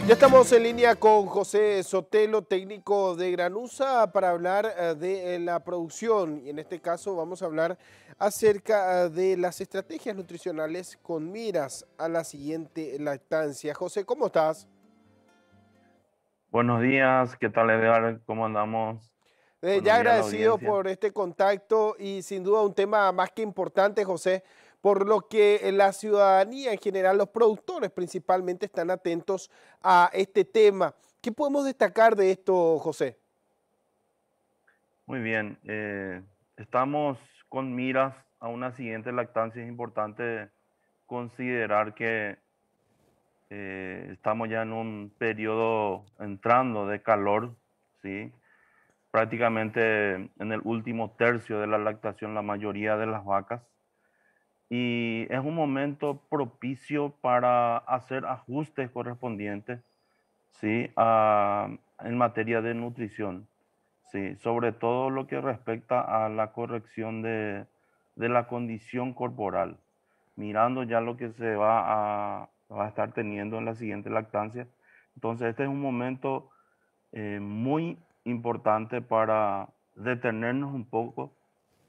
Ya estamos en línea con José Sotelo, técnico de Granusa, para hablar de la producción. Y en este caso vamos a hablar acerca de las estrategias nutricionales con miras a la siguiente lactancia. José, ¿cómo estás? Buenos días, ¿qué tal Edgar? ¿Cómo andamos? Buenos Ya días a la agradecido audiencia. por este contacto y sin duda un tema más que importante, José, por lo que la ciudadanía en general, los productores principalmente, están atentos a este tema. ¿Qué podemos destacar de esto, José? Muy bien, estamos con miras a una siguiente lactancia. Es importante considerar que estamos ya en un periodo entrando de calor, ¿sí? Prácticamente en el último tercio de la lactación la mayoría de las vacas. Y es un momento propicio para hacer ajustes correspondientes, ¿sí? En materia de nutrición, ¿sí? Sobre todo lo que respecta a la corrección de la condición corporal, mirando ya lo que va a estar teniendo en la siguiente lactancia. Entonces, este es un momento muy importante para detenernos un poco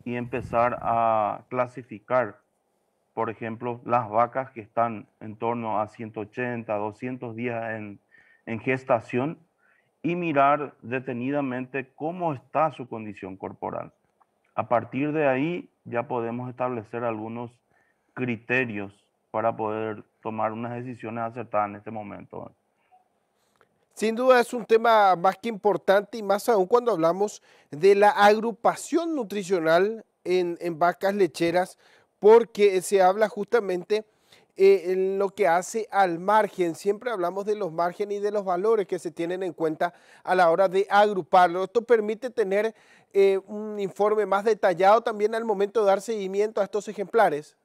y empezar a clasificar, por ejemplo, las vacas que están en torno a 180, 200 días en gestación y mirar detenidamente cómo está su condición corporal. A partir de ahí ya podemos establecer algunos criterios para poder tomar unas decisiones acertadas en este momento. Sin duda es un tema más que importante y más aún cuando hablamos de la agrupación nutricional en vacas lecheras, porque se habla justamente en lo que hace al margen. Siempre hablamos de los márgenes y de los valores que se tienen en cuenta a la hora de agruparlo. Esto permite tener un informe más detallado también al momento de dar seguimiento a estos ejemplares.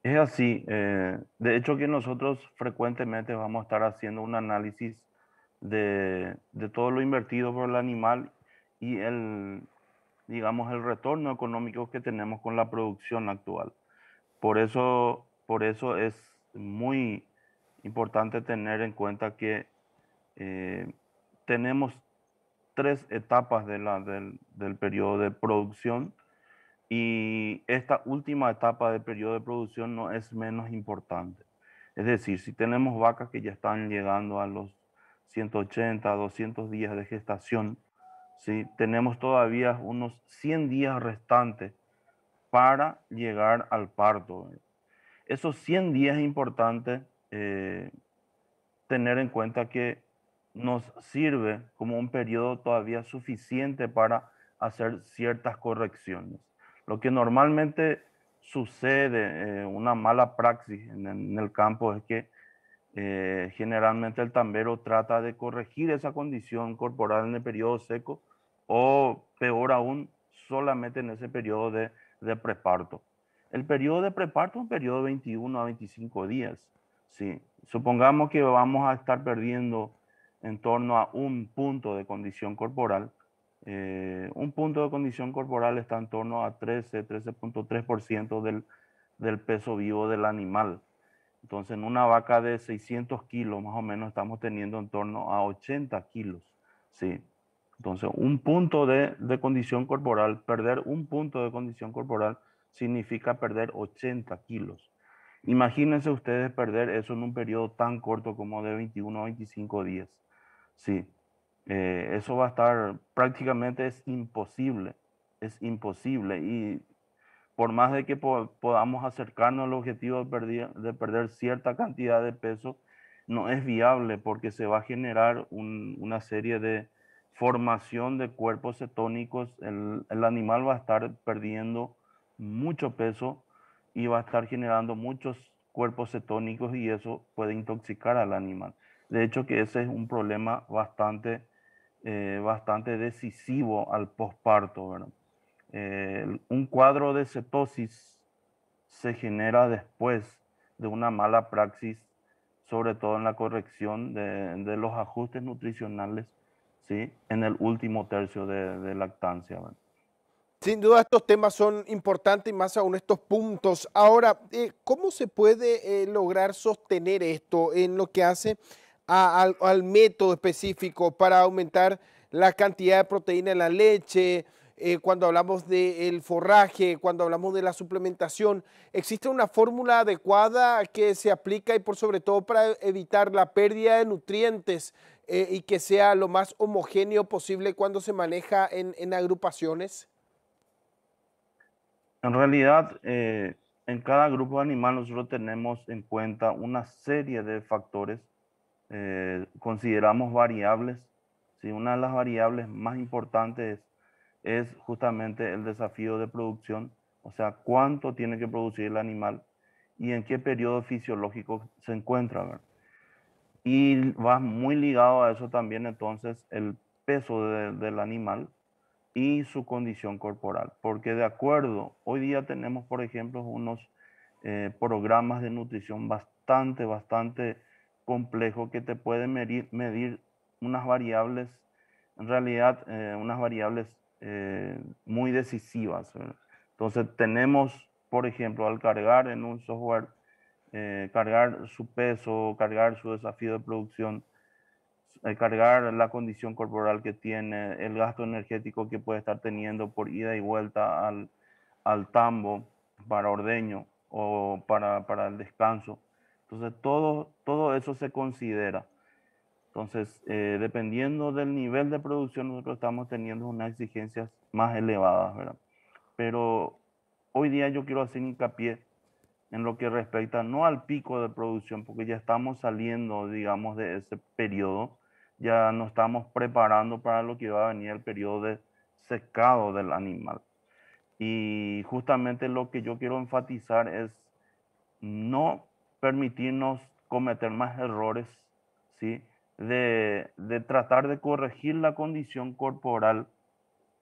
Es así. De hecho que nosotros frecuentemente vamos a estar haciendo un análisis de todo lo invertido por el animal y digamos, el retorno económico que tenemos con la producción actual. Por eso es muy importante tener en cuenta que eh, tenemos tres etapas del periodo de producción, y esta última etapa del periodo de producción no es menos importante. Es decir, si tenemos vacas que ya están llegando a los 180, 200 días de gestación, ¿sí? Tenemos todavía unos 100 días restantes para llegar al parto. Esos 100 días es importante tener en cuenta que nos sirve como un periodo todavía suficiente para hacer ciertas correcciones. Lo que normalmente sucede, una mala praxis en el campo, es que generalmente el tambero trata de corregir esa condición corporal en el periodo seco, o peor aún, solamente en ese periodo de preparto. El periodo de preparto es un periodo de 21 a 25 días. Sí, supongamos que vamos a estar perdiendo en torno a un punto de condición corporal. Un punto de condición corporal está en torno a 13.3% del peso vivo del animal. Entonces, en una vaca de 600 kilos, más o menos, estamos teniendo en torno a 80 kilos. Sí. Entonces, un punto de condición corporal, perder un punto de condición corporal significa perder 80 kilos. Imagínense ustedes perder eso en un periodo tan corto como de 21 a 25 días. Sí. Eso va a estar, prácticamente es imposible. Es imposible. Y por más de que podamos acercarnos al objetivo de perder cierta cantidad de peso, no es viable, porque se va a generar una serie de formación de cuerpos cetónicos. El animal va a estar perdiendo mucho peso y va a estar generando muchos cuerpos cetónicos, y eso puede intoxicar al animal. De hecho que ese es un problema bastante decisivo al posparto, ¿verdad? Un cuadro de cetosis se genera después de una mala praxis, sobre todo en la corrección de los ajustes nutricionales, ¿sí? En el último tercio de lactancia, ¿verdad? Sin duda estos temas son importantes y más aún estos puntos. Ahora, ¿cómo se puede lograr sostener esto en lo que hace al método específico para aumentar la cantidad de proteína en la leche? Cuando hablamos del forraje, cuando hablamos de la suplementación, ¿existe una fórmula adecuada que se aplica y por sobre todo para evitar la pérdida de nutrientes y que sea lo más homogéneo posible cuando se maneja en agrupaciones? En realidad, en cada grupo de animal nosotros tenemos en cuenta una serie de factores, consideramos variables. ¿Sí? Una de las variables más importantes es justamente el desafío de producción, o sea, cuánto tiene que producir el animal y en qué periodo fisiológico se encuentra, ¿verdad? Y va muy ligado a eso también entonces el peso del animal y su condición corporal. Porque de acuerdo, hoy día tenemos, por ejemplo, unos programas de nutrición bastante complejos que te pueden medir unas variables, en realidad unas variables muy decisivas, ¿verdad? Entonces tenemos, por ejemplo, al cargar en un software, cargar su peso, cargar su desafío de producción, cargar la condición corporal que tiene, el gasto energético que puede estar teniendo por ida y vuelta al tambo para ordeño o para el descanso. Entonces, todo eso se considera. Entonces, dependiendo del nivel de producción, nosotros estamos teniendo unas exigencias más elevadas, ¿verdad? Pero hoy día yo quiero hacer hincapié en lo que respecta no al pico de producción, porque ya estamos saliendo, digamos, de ese periodo, ya nos estamos preparando para lo que va a venir el periodo de secado del animal. Y justamente lo que yo quiero enfatizar es no permitirnos cometer más errores, ¿sí? De tratar de corregir la condición corporal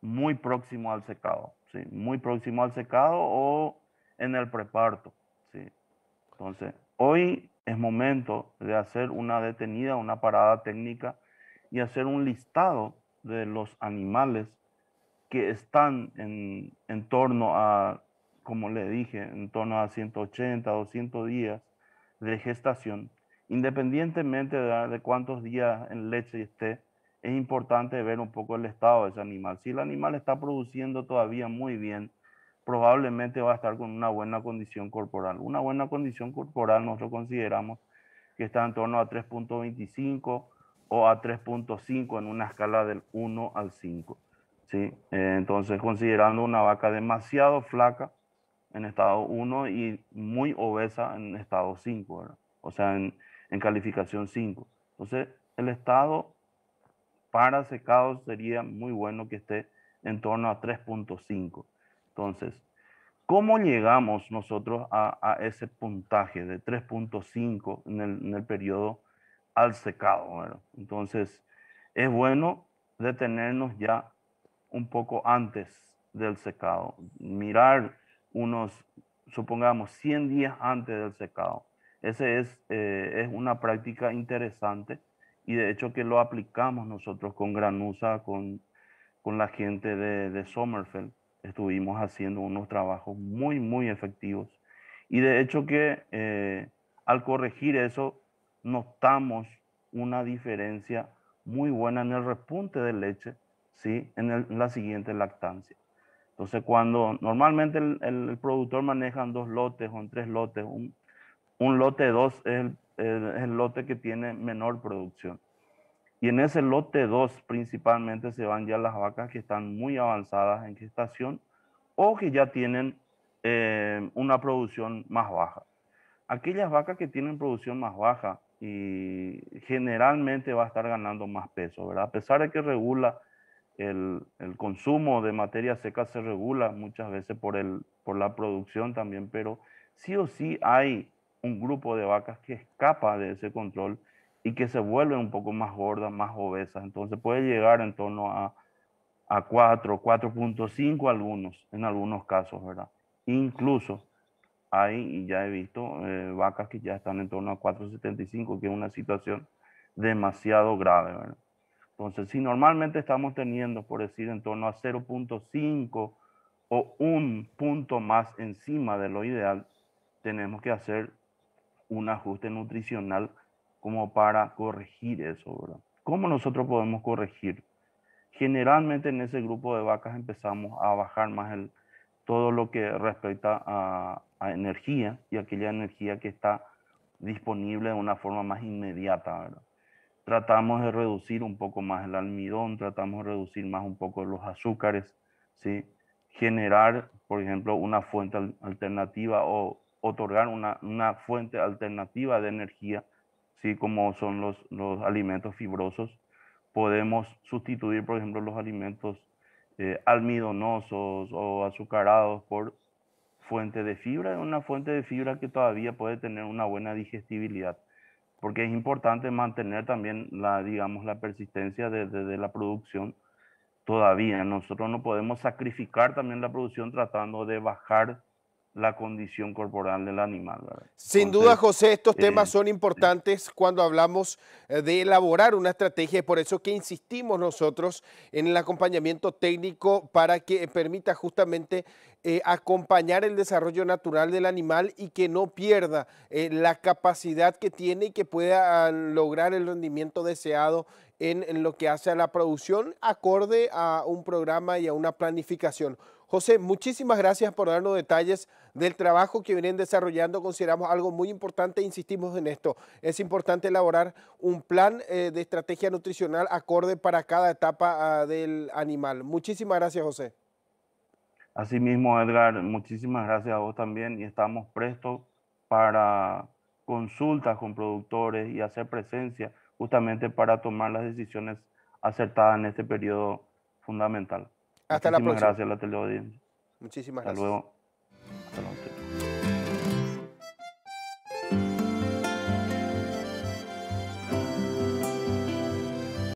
muy próximo al secado, ¿sí? Muy próximo al secado o en el preparto, ¿sí? Entonces, hoy es momento de hacer una detenida, una parada técnica y hacer un listado de los animales que están en torno a, como le dije, en torno a 180, 200 días de gestación, independientemente de cuántos días en leche esté, es importante ver un poco el estado de ese animal. Si el animal está produciendo todavía muy bien, probablemente va a estar con una buena condición corporal. Una buena condición corporal nosotros consideramos que está en torno a 3.25 o a 3.5 en una escala del 1 al 5. ¿Sí? Entonces, considerando una vaca demasiado flaca en estado 1 y muy obesa en estado 5, ¿verdad? O sea, en calificación 5. Entonces, el estado para secado sería muy bueno que esté en torno a 3.5. Entonces, ¿cómo llegamos nosotros a ese puntaje de 3.5 en el periodo al secado, ¿verdad? Entonces, es bueno detenernos ya un poco antes del secado, mirar unos, supongamos, 100 días antes del secado. Ese es una práctica interesante y de hecho que lo aplicamos nosotros con Granusa, con la gente de Sommerfeld. Estuvimos haciendo unos trabajos muy efectivos. Y de hecho que al corregir eso, notamos una diferencia muy buena en el repunte de leche, ¿sí? En la siguiente lactancia. Entonces, cuando normalmente el productor maneja en 2 lotes o en 3 lotes, un lote 2 es el lote que tiene menor producción. Y en ese lote 2 principalmente se van ya las vacas que están muy avanzadas en gestación o que ya tienen una producción más baja. Aquellas vacas que tienen producción más baja y generalmente va a estar ganando más peso, ¿verdad? A pesar de que regula el consumo de materia seca, se regula muchas veces por la producción también, pero sí o sí hay un grupo de vacas que escapa de ese control y que se vuelven un poco más gordas, más obesas. Entonces puede llegar en torno a 4, 4.5 algunos, en algunos casos, ¿verdad? Incluso hay, y ya he visto, vacas que ya están en torno a 4.75, que es una situación demasiado grave, ¿verdad? Entonces, si normalmente estamos teniendo, por decir, en torno a 0.5 o un punto más encima de lo ideal, tenemos que hacer un ajuste nutricional como para corregir eso, ¿verdad? ¿Cómo nosotros podemos corregir? Generalmente en ese grupo de vacas empezamos a bajar más todo lo que respecta a energía y aquella energía que está disponible de una forma más inmediata, ¿verdad? Tratamos de reducir un poco más el almidón, tratamos de reducir más un poco los azúcares, ¿sí? Generar, por ejemplo, una fuente alternativa o otorgar una fuente alternativa de energía, ¿sí? Como son los alimentos fibrosos. Podemos sustituir, por ejemplo, los alimentos almidonosos o azucarados por fuente de fibra, una fuente de fibra que todavía puede tener una buena digestibilidad, porque es importante mantener también digamos, la persistencia de la producción todavía. Nosotros no podemos sacrificar también la producción tratando de bajar la condición corporal del animal, ¿verdad? Sin duda, Entonces, José, estos temas eh, son importantes cuando hablamos de elaborar una estrategia, y por eso que insistimos nosotros en el acompañamiento técnico para que permita justamente acompañar el desarrollo natural del animal y que no pierda la capacidad que tiene y que pueda lograr el rendimiento deseado en lo que hace a la producción acorde a un programa y a una planificación. José, muchísimas gracias por darnos detalles del trabajo que vienen desarrollando. Consideramos algo muy importante e insistimos en esto. Es importante elaborar un plan de estrategia nutricional acorde para cada etapa del animal. Muchísimas gracias, José. asimismo, Edgar, muchísimas gracias a vos también y estamos prestos para consultas con productores y hacer presencia justamente para tomar las decisiones acertadas en este periodo fundamental. Hasta la Muchísimas próxima. gracias a la teleaudiencia. Muchísimas Hasta gracias. luego. Hasta luego.